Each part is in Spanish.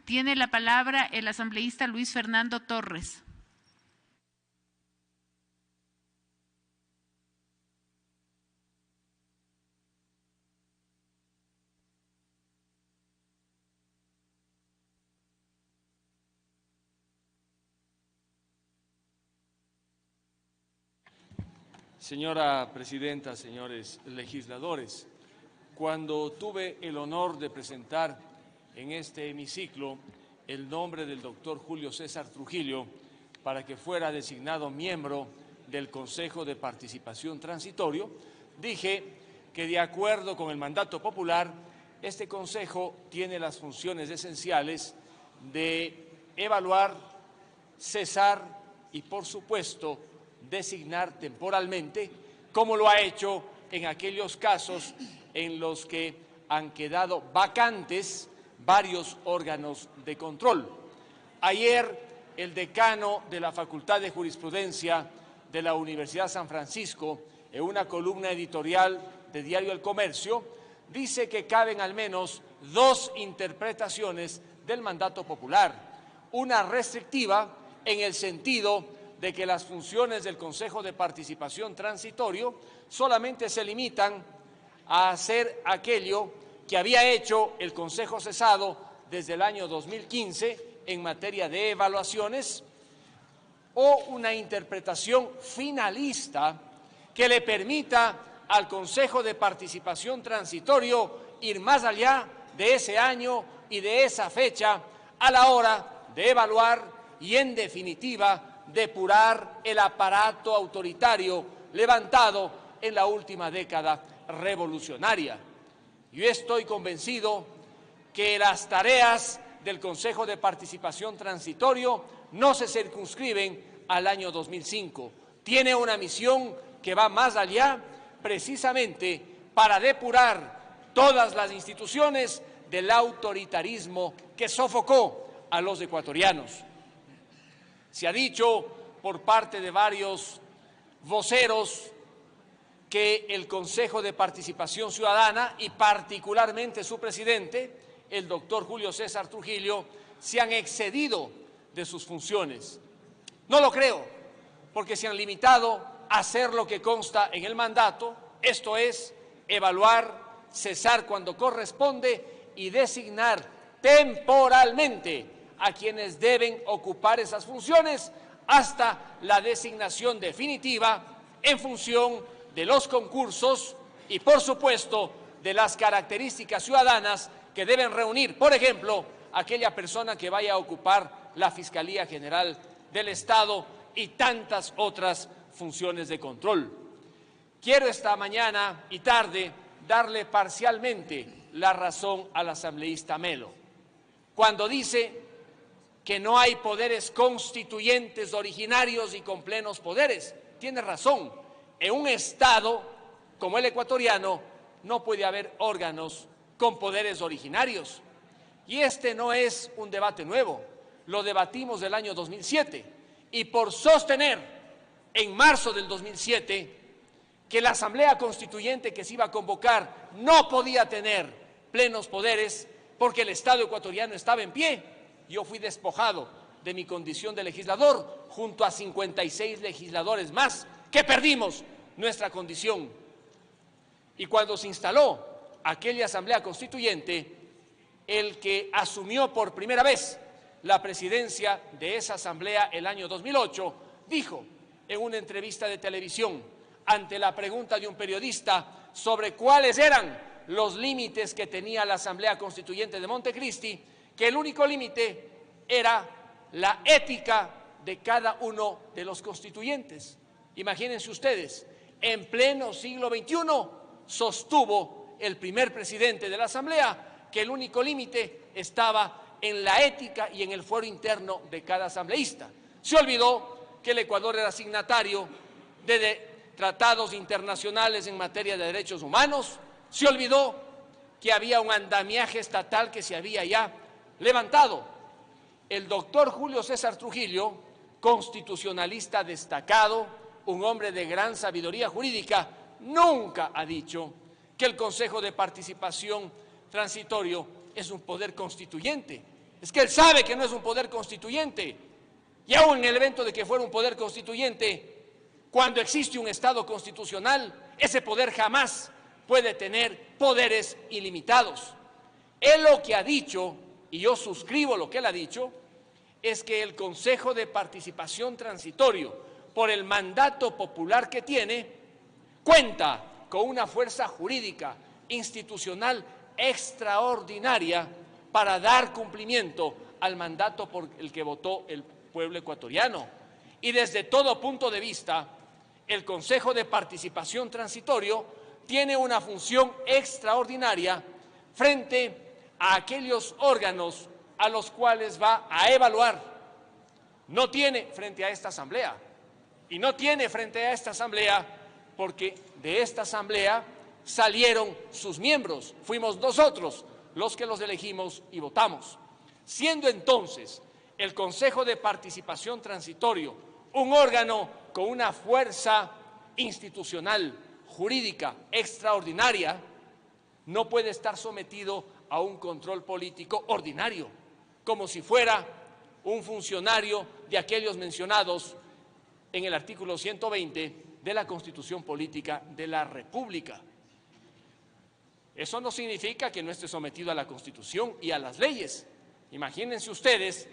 Tiene la palabra el asambleísta Luis Fernando Torres. Señora presidenta, señores legisladores, cuando tuve el honor de presentar en este hemiciclo el nombre del doctor Julio César Trujillo para que fuera designado miembro del Consejo de Participación Transitorio, dije que de acuerdo con el mandato popular, este consejo tiene las funciones esenciales de evaluar, cesar y, por supuesto, designar temporalmente, como lo ha hecho en aquellos casos en los que han quedado vacantes varios órganos de control. Ayer, el decano de la Facultad de Jurisprudencia de la Universidad San Francisco, en una columna editorial de Diario El Comercio, dice que caben al menos dos interpretaciones del mandato popular. Una restrictiva, en el sentido de que las funciones del Consejo de Participación Transitorio solamente se limitan a hacer aquello que había hecho el Consejo cesado desde el año 2015 en materia de evaluaciones, o una interpretación finalista que le permita al Consejo de Participación Transitorio ir más allá de ese año y de esa fecha a la hora de evaluar y, en definitiva, depurar el aparato autoritario levantado en la última década revolucionaria. Yo estoy convencido que las tareas del Consejo de Participación Transitorio no se circunscriben al año 2005. Tiene una misión que va más allá, precisamente para depurar todas las instituciones del autoritarismo que sofocó a los ecuatorianos. Se ha dicho por parte de varios voceros que el Consejo de Participación Ciudadana y particularmente su presidente, el doctor Julio César Trujillo, se han excedido de sus funciones. No lo creo, porque se han limitado a hacer lo que consta en el mandato, esto es, evaluar, cesar cuando corresponde y designar temporalmente a quienes deben ocupar esas funciones hasta la designación definitiva en función de los concursos y, por supuesto, de las características ciudadanas que deben reunir, por ejemplo, aquella persona que vaya a ocupar la Fiscalía General del Estado y tantas otras funciones de control. Quiero esta mañana y tarde darle parcialmente la razón al asambleísta Melo, cuando dice que no hay poderes constituyentes originarios y con plenos poderes. Tiene razón, en un Estado como el ecuatoriano no puede haber órganos con poderes originarios. Y este no es un debate nuevo, lo debatimos del año 2007 y por sostener en marzo del 2007 que la Asamblea Constituyente que se iba a convocar no podía tener plenos poderes porque el Estado ecuatoriano estaba en pie. Yo fui despojado de mi condición de legislador junto a 56 legisladores más que perdimos nuestra condición. Y cuando se instaló aquella Asamblea Constituyente, el que asumió por primera vez la presidencia de esa Asamblea el año 2008, dijo en una entrevista de televisión ante la pregunta de un periodista sobre cuáles eran los límites que tenía la Asamblea Constituyente de Montecristi, que el único límite era la ética de cada uno de los constituyentes. Imagínense ustedes, en pleno siglo XXI sostuvo el primer presidente de la Asamblea que el único límite estaba en la ética y en el fuero interno de cada asambleísta. Se olvidó que el Ecuador era signatario de tratados internacionales en materia de derechos humanos, se olvidó que había un andamiaje estatal que se había ya levantado. El doctor Julio César Trujillo, constitucionalista destacado, un hombre de gran sabiduría jurídica, nunca ha dicho que el Consejo de Participación Transitorio es un poder constituyente. Es que él sabe que no es un poder constituyente. Y aún en el evento de que fuera un poder constituyente, cuando existe un Estado constitucional, ese poder jamás puede tener poderes ilimitados. Él lo que ha dicho, y yo suscribo lo que él ha dicho, es que el Consejo de Participación Transitorio, por el mandato popular que tiene, cuenta con una fuerza jurídica, institucional extraordinaria para dar cumplimiento al mandato por el que votó el pueblo ecuatoriano. Y desde todo punto de vista, el Consejo de Participación Transitorio tiene una función extraordinaria frente a aquellos órganos a los cuales va a evaluar. No tiene frente a esta Asamblea, y no tiene frente a esta Asamblea porque de esta Asamblea salieron sus miembros, fuimos nosotros los que los elegimos y votamos. Siendo entonces el Consejo de Participación Transitorio un órgano con una fuerza institucional, jurídica, extraordinaria, no puede estar sometido a un control político ordinario, como si fuera un funcionario de aquellos mencionados en el artículo 120 de la Constitución Política de la República. Eso no significa que no esté sometido a la Constitución y a las leyes. Imagínense ustedes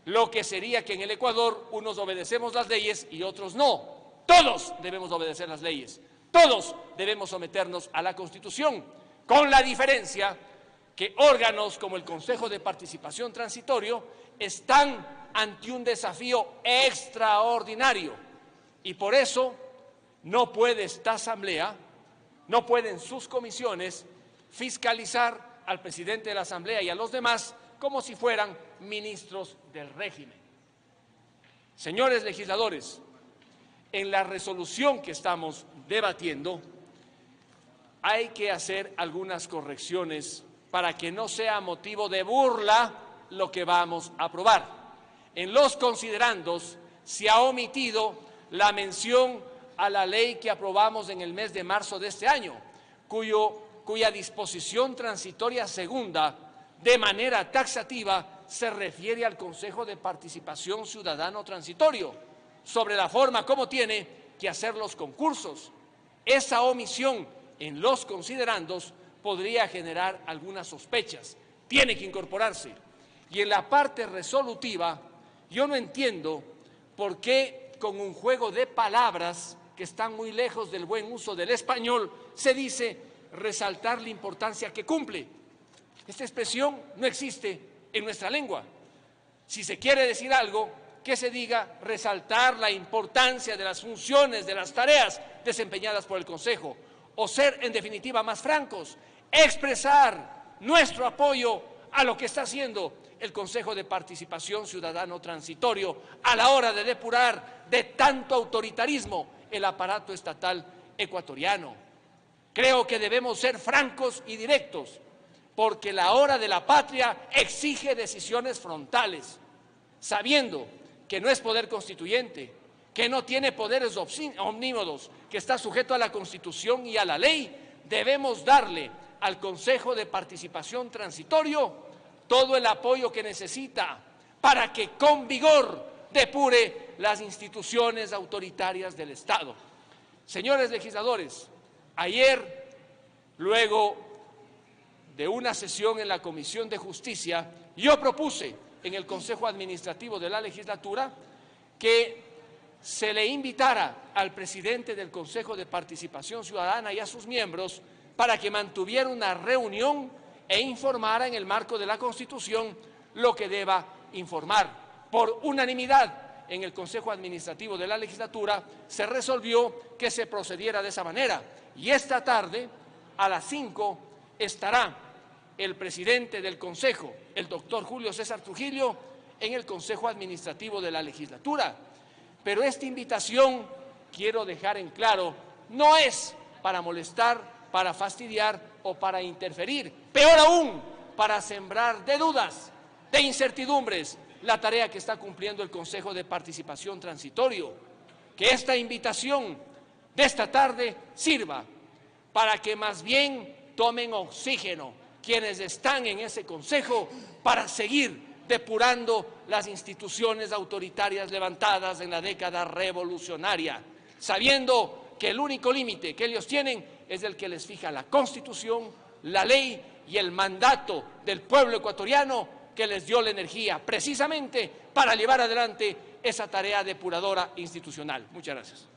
lo que sería que en el Ecuador unos obedecemos las leyes y otros no. Todos debemos obedecer las leyes, todos debemos someternos a la Constitución, con la diferencia que órganos como el Consejo de Participación Transitorio están ante un desafío extraordinario y por eso no puede esta Asamblea, no pueden sus comisiones fiscalizar al presidente de la Asamblea y a los demás como si fueran ministros del régimen. Señores legisladores, en la resolución que estamos debatiendo hay que hacer algunas correcciones para que no sea motivo de burla lo que vamos a aprobar. En los considerandos se ha omitido la mención a la ley que aprobamos en el mes de marzo de este año, cuya disposición transitoria segunda, de manera taxativa, se refiere al Consejo de Participación Ciudadano Transitorio, sobre la forma como tiene que hacer los concursos. Esa omisión en los considerandos podría generar algunas sospechas, tiene que incorporarse. Y en la parte resolutiva, yo no entiendo por qué con un juego de palabras que están muy lejos del buen uso del español, se dice resaltar la importancia que cumple. Esta expresión no existe en nuestra lengua. Si se quiere decir algo, que se diga resaltar la importancia de las funciones, de las tareas desempeñadas por el Consejo, o ser en definitiva más francos, expresar nuestro apoyo a lo que está haciendo el Consejo de Participación Ciudadano Transitorio a la hora de depurar de tanto autoritarismo el aparato estatal ecuatoriano. Creo que debemos ser francos y directos, porque la hora de la patria exige decisiones frontales, sabiendo que no es poder constituyente, que no tiene poderes omnímodos, que está sujeto a la Constitución y a la ley. Debemos darle al Consejo de Participación Transitorio todo el apoyo que necesita para que con vigor depure las instituciones autoritarias del Estado. Señores legisladores, ayer, luego de una sesión en la Comisión de Justicia, yo propuse en el Consejo Administrativo de la Legislatura que se le invitara al presidente del Consejo de Participación Ciudadana y a sus miembros para que mantuviera una reunión e informara en el marco de la Constitución lo que deba informar. Por unanimidad en el Consejo Administrativo de la Legislatura se resolvió que se procediera de esa manera y esta tarde a las 5 estará el presidente del Consejo, el doctor Julio César Trujillo, en el Consejo Administrativo de la Legislatura. Pero esta invitación, quiero dejar en claro, no es para molestar, para fastidiar o para interferir, peor aún, para sembrar de dudas, de incertidumbres, la tarea que está cumpliendo el Consejo de Participación Transitorio. Que esta invitación de esta tarde sirva para que más bien tomen oxígeno quienes están en ese Consejo para seguir depurando las instituciones autoritarias levantadas en la década revolucionaria, sabiendo que el único límite que ellos tienen es el que les fija la Constitución, la ley y el mandato del pueblo ecuatoriano que les dio la energía precisamente para llevar adelante esa tarea depuradora institucional. Muchas gracias.